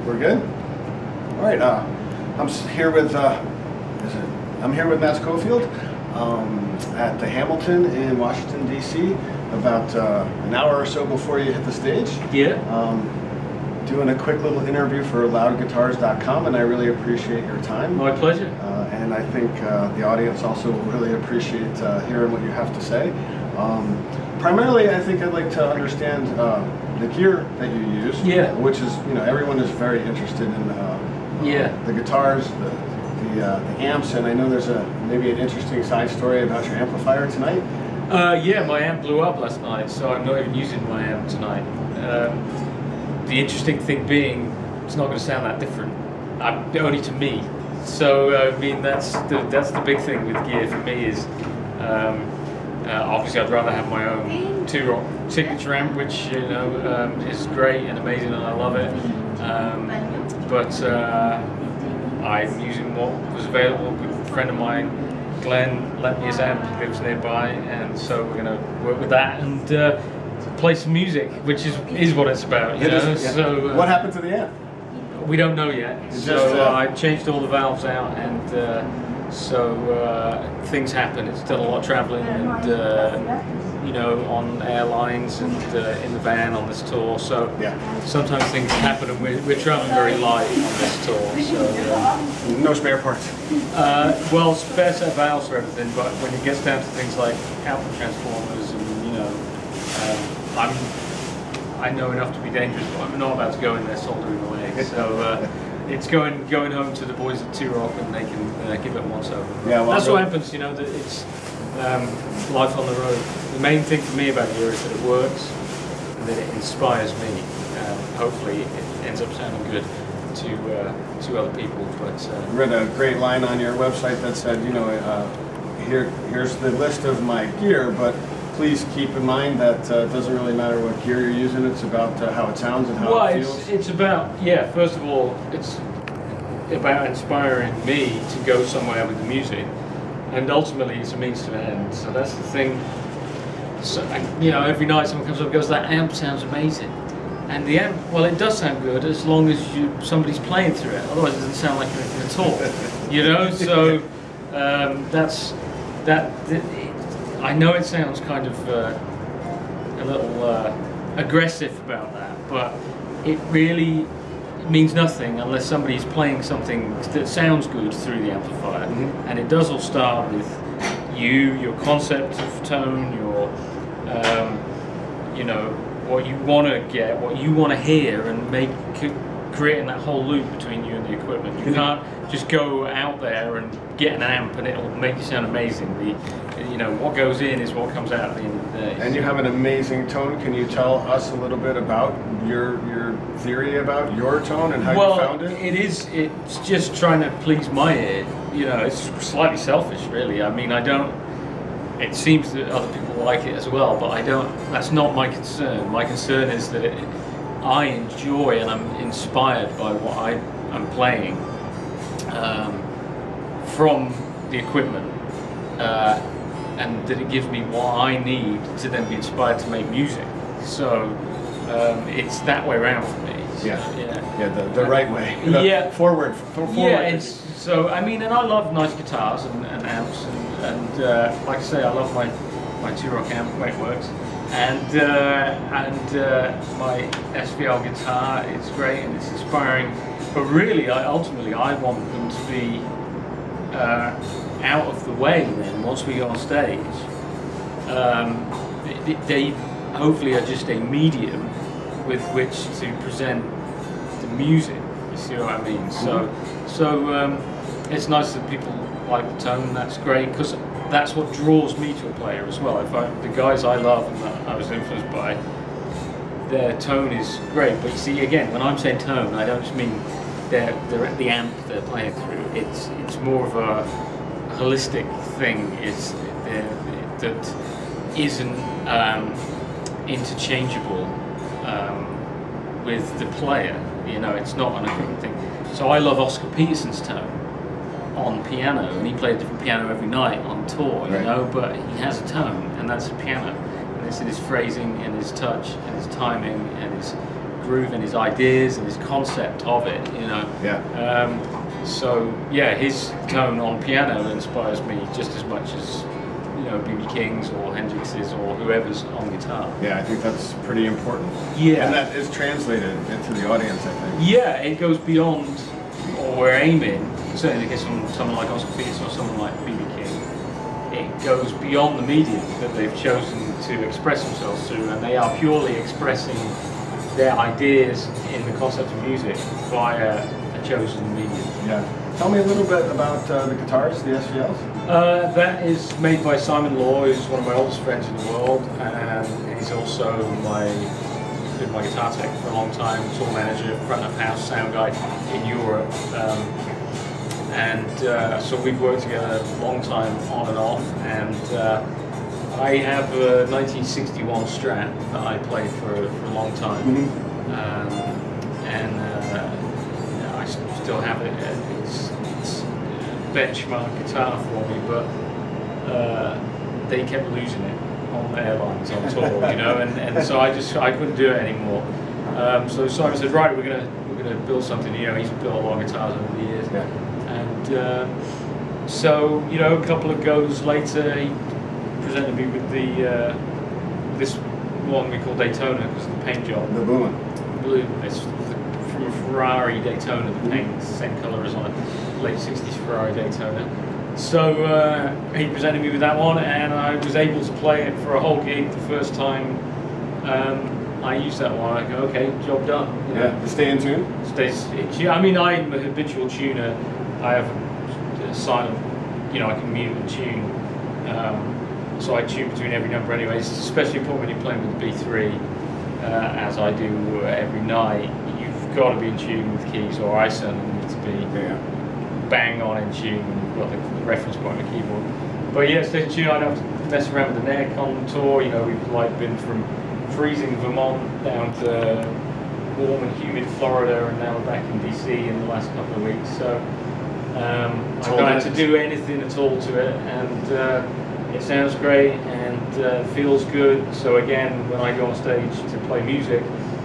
We're good. All right. I'm here with Matt Schofield at the Hamilton in Washington D.C. About an hour or so before you hit the stage. Yeah. Doing a quick little interview for loudguitars.com, and I really appreciate your time. My pleasure. And I think the audience also will really appreciate hearing what you have to say. Primarily, I think I'd like to understand the gear that you use. Yeah. Which is, everyone is very interested in the guitars, the amps, and I know there's maybe an interesting side story about your amplifier tonight. Yeah, my amp blew up last night, so I'm not even using my amp tonight. The interesting thing being, it's not going to sound that different, only to me. So I mean, that's the big thing with gear for me is, obviously I'd rather have my own two-rock signature amp, which is great and amazing, and I love it. But I'm using what was available. A good friend of mine, Glenn, lent me his amp. He lives nearby, and so we're going to work with that and play some music, which is what it's about. You know? Yeah. So what happened to the amp? We don't know yet. I changed all the valves out, and things happen. It's done a lot of traveling, and on airlines and in the van on this tour. So sometimes things happen, and we're traveling very light on this tour. So no spare parts. Well, spare set of valves for everything, but when it gets down to things like output transformers, and I know enough to be dangerous, but I'm not about to go in there soldering away. So it's going home to the boys at T-Rock, and they can give it once over. Yeah, well, that's what happens. That it's life on the road. The main thing for me about gear is that it works and that it inspires me. Hopefully, it ends up sounding good to other people. But I read a great line on your website that said, here's the list of my gear, but please keep in mind that it doesn't really matter what gear you're using. It's about how it sounds and how it feels. It's about, first of all, it's about inspiring me to go somewhere with the music, and ultimately it's a means to an end. So that's the thing. So, every night someone comes up and goes, "That amp sounds amazing," and the amp, well, it does sound good as long as somebody's playing through it. Otherwise, it doesn't sound like anything at all. So that's that. I know it sounds kind of a little aggressive about that, but it really means nothing unless somebody's playing something that sounds good through the amplifier. Mm-hmm. And it does all start with your concept of tone, what you want to get, what you want to hear, and creating that whole loop between you and the equipment. You can't just go out there and get an amp and it'll make you sound amazing. What goes in is what comes out at the end of the day. And you have an amazing tone. Can you tell us a little bit about your theory about your tone and how you found it? It's just trying to please my ear. It's slightly selfish, really. I mean, it seems that other people like it as well, but I don't. That's not my concern. My concern is that I enjoy and I'm inspired by what I'm playing from the equipment, and that it gives me what I need to then be inspired to make music. So it's that way around for me. The right way. Forward. And I love nice guitars and amps, and like I say, I love my T-Rock amp when it works, and my SVL guitar. It's great and it's inspiring, but really, ultimately, I want them to be out of the way. Then once we go on stage, they hopefully are just a medium with which to present the music. You see what I mean? So it's nice that people like the tone. That's great, because that's what draws me to a player as well. The guys I love and that I was influenced by, their tone is great. But you see, again, when I'm saying tone, I don't just mean they're the amp they're playing through. It's more of a holistic thing. That isn't interchangeable with the player. It's not an equivalent thing. So I love Oscar Peterson's tone on piano, and he played a different piano every night on tour, but he has a tone, and that's a piano. And it's in his phrasing, and his touch, and his timing, and his groove and his ideas and his concept of it, you know. Yeah. So yeah, his tone on piano inspires me just as much as, you know, B.B. King's or Hendrix's or whoever's on guitar. Yeah, I think that's pretty important. Yeah. And that is translated into the audience, I think. Yeah, it goes beyond, or we're aiming, certainly in the case of someone like Oscar Peterson or someone like B.B. King, it goes beyond the medium that they've chosen to express themselves through, and they are purely expressing their ideas in the concept of music via a chosen medium. Yeah. Tell me a little bit about the guitars, the SVLs. That is made by Simon Law, who's one of my oldest friends in the world, and he's also been my guitar tech for a long time, tour manager, front of house sound guy in Europe. So we've worked together a long time on and off, and I have a 1961 Strat that I played for a long time. Mm-hmm. I still have it. It's a benchmark guitar for me, but they kept losing it on the airlines on tour, you know, and so I couldn't do it anymore. So Simon said, right, we're gonna build something. You know, he's built a lot of guitars over the years, and so you know, a couple of goes later, he presented me with the this one we call Daytona because of the paint job. The blue one. Blue. It's from a Ferrari Daytona. The paint's the same colour as on a late '60s Ferrari Daytona. So he presented me with that one, and I was able to play it for a whole gig the first time. I used that one. I go, okay, job done. You know? Yeah. Stay in tune. I mean, I'm a habitual tuner. I have a silent, you know, I can mute and tune. So I tune between every number anyway. It's especially important when you're playing with the B3, as I do every night. You've got to be in tune with keys, or I certainly need to be bang on in tune when you've got the reference point on the keyboard. But yeah, stay in tune. I don't have to mess around with the neck on the tour. You know, we've like been from freezing Vermont down to warm and humid Florida, and now we're back in DC in the last couple of weeks. So I don't have to do anything at all to it, and it sounds great and feels good. So again, when I go on stage to play music,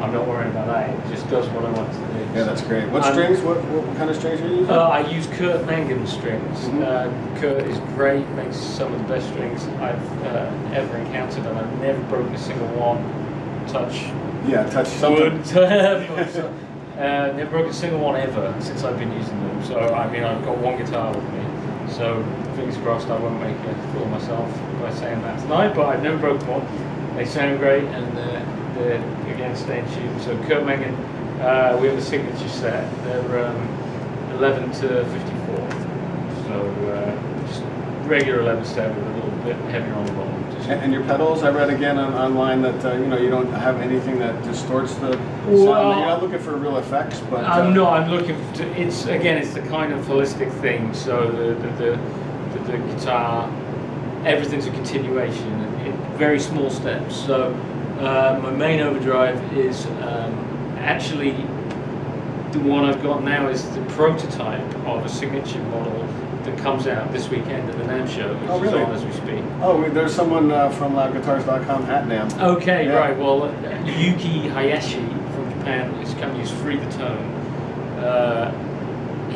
I'm not worrying about that. It just does what I want to do. Yeah, that's great. What strings? What kind of strings are you using? I use Kurt Mangan strings. Mm-hmm. Kurt is great, makes some of the best strings I've ever encountered, and I've never broken a single one. Touch wood. Never broken a single one ever since I've been using them. So I mean, I've got one guitar with me. So fingers crossed I won't make a fool of myself by saying that tonight. But I've never broken one. They sound great, and they're again staying tuned. So Kurt Mangan, we have a signature set. They're 11 to 54. So just regular 11 set with a little bit heavier on the bottom. And your pedals, I read again online that you know, you don't have anything that distorts the sound. You're not looking for real effects, but I'm looking to. It's the kind of holistic thing. So the guitar, everything's a continuation in very small steps. So my main overdrive is actually the one I've got now is the prototype of a signature model that comes out this weekend at the NAMM show, which is on as we speak. Oh, there's someone from loudguitars.com at NAMM. Okay, yeah. Right. Well, Yuki Hayashi from Japan, his company is Free the Tone.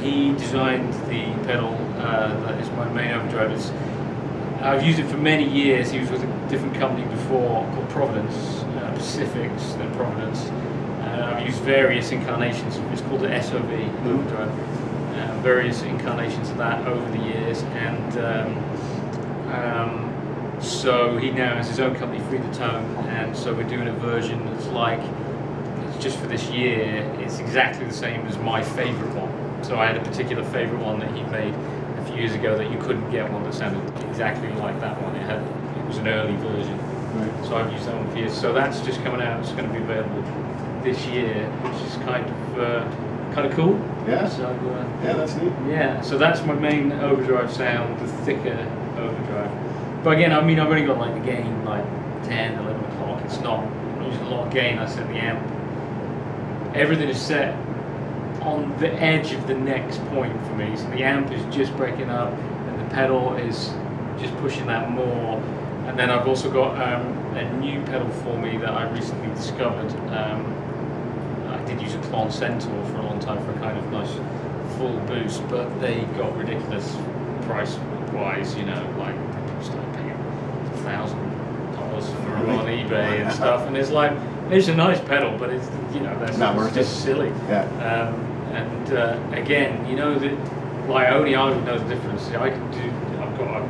He designed the pedal that is my main overdrive. I've used it for many years. He was with a different company before called Providence, Pacifics, then Providence. I've used various incarnations. It's called the SOV overdrive. Various incarnations of that over the years, and so he now has his own company, Free the Tone, and so we're doing a version that's like, it's just for this year, it's exactly the same as my favourite one. So I had a particular favourite one that he made a few years ago that you couldn't get one that sounded exactly like that one. It was an early version. Right. So I've used that one for years. So that's just coming out. It's going to be available this year, which is kind of cool. Yeah. So yeah, that's neat. Yeah. So that's my main overdrive sound, the thicker overdrive. But again, I mean, I've only got like the gain like 10, 11 o'clock. It's not. I'm using a lot of gain. I set the amp. Everything is set on the edge of the next point for me. So the amp is just breaking up, and the pedal is just pushing that more. And then I've also got a new pedal for me that I recently discovered. did use a Klon Centaur for a long time for a kind of nice full boost, but they got ridiculous price-wise, you know, like people started paying $1,000 for them on eBay and stuff, and it's like, it's a nice pedal, but it's, you know, that's not worth just silly. Yeah. Again, you know, that like only I would know the difference. I can do, I've got a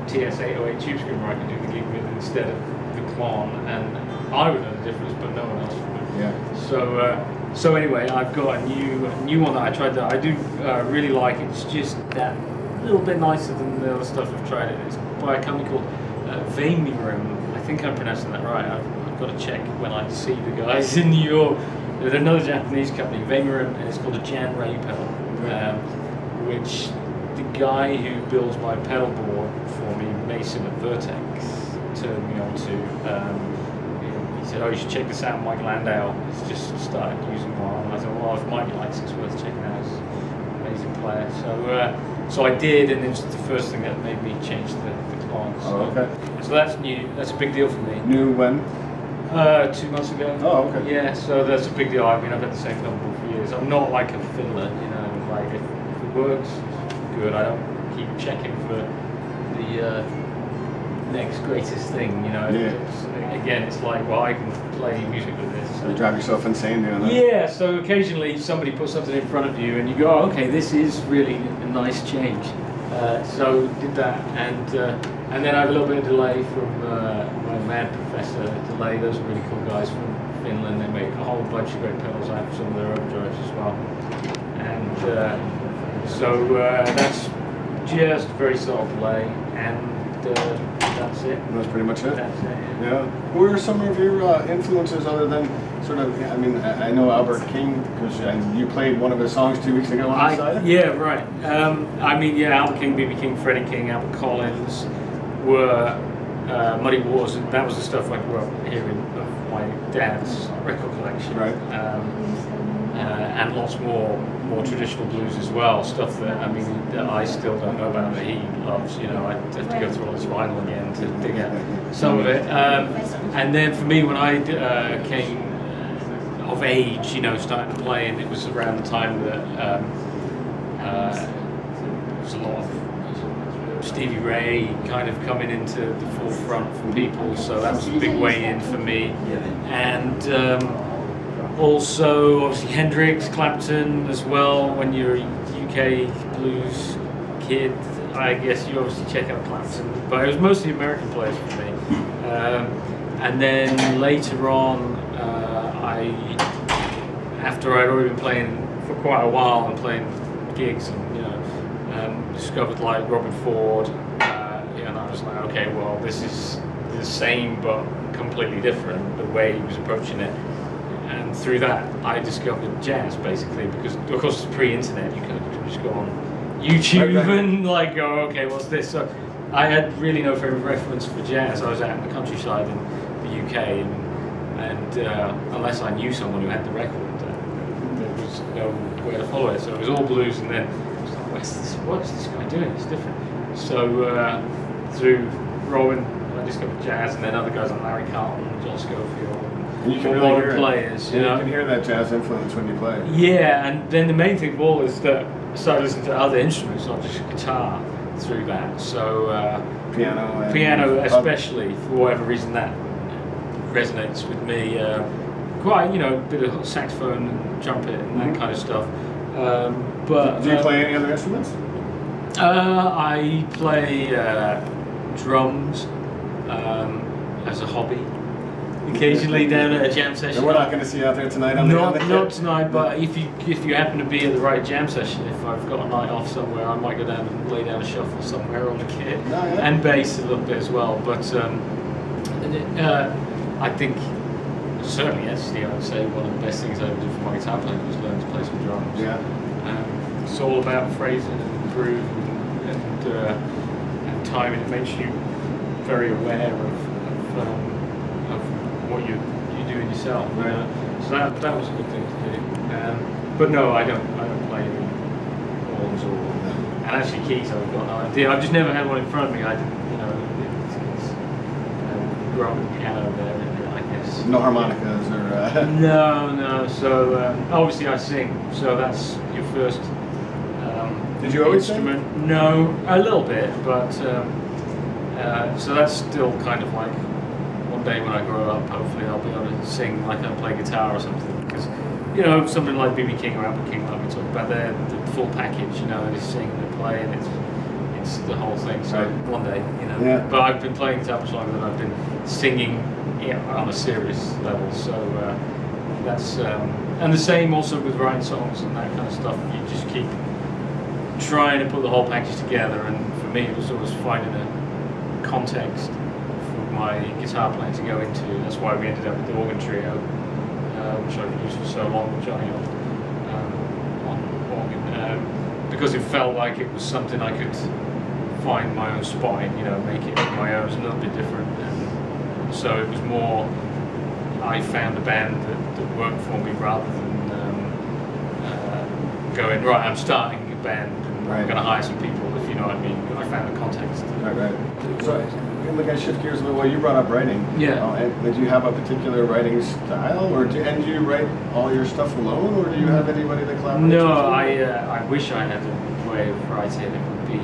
TS-808 tube screamer I can do the gig with instead of the Klon, and I would know the difference, but no one else would. Yeah. So anyway, I've got a new one that I tried that I do really like. It's just that little bit nicer than the other stuff I've tried. It's by a company called Vamirum. I think I'm pronouncing that right. I've got to check when I see the guys in New York. There's another Japanese company, Vamirum, and it's called a Jan Ray pedal, which the guy who builds my pedal board for me, Mason at Vertex, turned me on to. He said, "Oh, you should check this out. Mike Landau has just started using one." And I thought, "Well, if Mike likes it, it's worth checking out. He's an amazing player." So I did, and it was the first thing that made me change the Klon. So, so that's new. That's a big deal for me. New when? 2 months ago. Oh, okay. Yeah, so that's a big deal. I mean, I've had the same pedal board for years. I'm not like a fiddler, you know. Like if it works, good. I don't keep checking for the next greatest thing, you know. Yeah. It's like, well, I can play music with this. You drive yourself insane doing that. Yeah, so occasionally somebody puts something in front of you and you go, oh, okay, this is really a nice change. So did that, and then I have a little bit of delay from my Mad Professor Delay. Those are really cool guys from Finland. They make a whole bunch of great pedals. I have some of their overdrives as well. And so that's just very subtle delay, and that's it. That's pretty much it. That's it. Yeah. Who are some of your influences other than sort of? I mean, I know Albert King because you played one of his songs 2 weeks ago. Yeah, right. I mean, yeah, Albert King, B.B. King, Freddie King, Albert Collins were Muddy Waters, and that was the stuff I grew up hearing of my dad's record collection. Right. And lots more traditional blues as well, stuff that, I mean, that I still don't know about that he loves, you know. I have to go through all this vinyl again to dig out some of it. And then for me, when I came of age, you know, starting to play, and it was around the time that there was a lot of Stevie Ray kind of coming into the forefront for people, so that was a big way in for me. And also, obviously, Hendrix, Clapton as well. When you're a UK blues kid, I guess you obviously check out Clapton, but it was mostly American players for me. And then later on, after I'd already been playing for quite a while and playing gigs, and you know, discovered like Robert Ford, and I was like, okay, well, this is the same but completely different, the way he was approaching it. And through that, I discovered jazz, basically, because, of course, it's pre-internet. You could just go on YouTube and, like, go, okay, what's this? So I had really no frame of reference for jazz. I was out in the countryside in the UK, and unless I knew someone who had the record, there was no way to follow it. So it was all blues, and then I was like, what's this guy doing? It's different. So through Rowan, I discovered jazz, and then other guys like Larry Carlton, John Schofield. And you can really hear players, you know? You can hear that jazz influence when you play. Yeah, and then the main thing of all is that I started listening to other instruments, not just guitar, through that. So piano especially, for whatever reason, that resonates with me. Quite, you know, a bit of saxophone and trumpet and that kind of stuff. But do you play any other instruments? I play drums as a hobby. Occasionally down at a jam session. And we're not going to see you out there tonight on Not tonight, but if you happen to be at the right jam session, if I've got a night off somewhere, I might go down and lay down a shuffle somewhere on the kit. And bass a little bit as well. But I think certainly yesterday I would say one of the best things I ever did for my guitar playing was learn to play some drums. Yeah. It's all about phrasing and groove and timing. It makes you very aware of what you're doing yourself. Right. So that was a good thing to do. But no, I don't play any horns and actually keys. I've got no idea. I've just never had one in front of me. I didn't, you know, grew up with piano there, I guess. no harmonicas or. No. So obviously I sing. So that's your first. Did you always instrument? sing? No, a little bit, but so that's still kind of like one day when I grow up, hopefully I'll be able to sing like I play guitar or something. Because something like B.B. King or Albert King, like we talk about, the full package. They sing and they play, and it's the whole thing. So one day, Yeah. But I've been playing guitar for so long that I've been singing, on a serious level. So that's and the same also with writing songs and that kind of stuff. You just keep trying to put the whole package together, and for me it was always finding a context for my guitar playing to go into. That's why we ended up with the organ trio, which I've used for so long with Johnny on organ, because it felt like it was something I could find my own spot in, make it my own. It was a little bit different, and so it was more I found a band that worked for me rather than going, right, I'm starting a band and I'm going to hire some people, if you know what I mean. I found the context. Right. So I'm going to shift gears a little. Well, you brought up writing. Yeah. And do you have a particular writing style, or do you write all your stuff alone, or do you have anybody that collaborates? No, I wish I had a way of writing. It would be,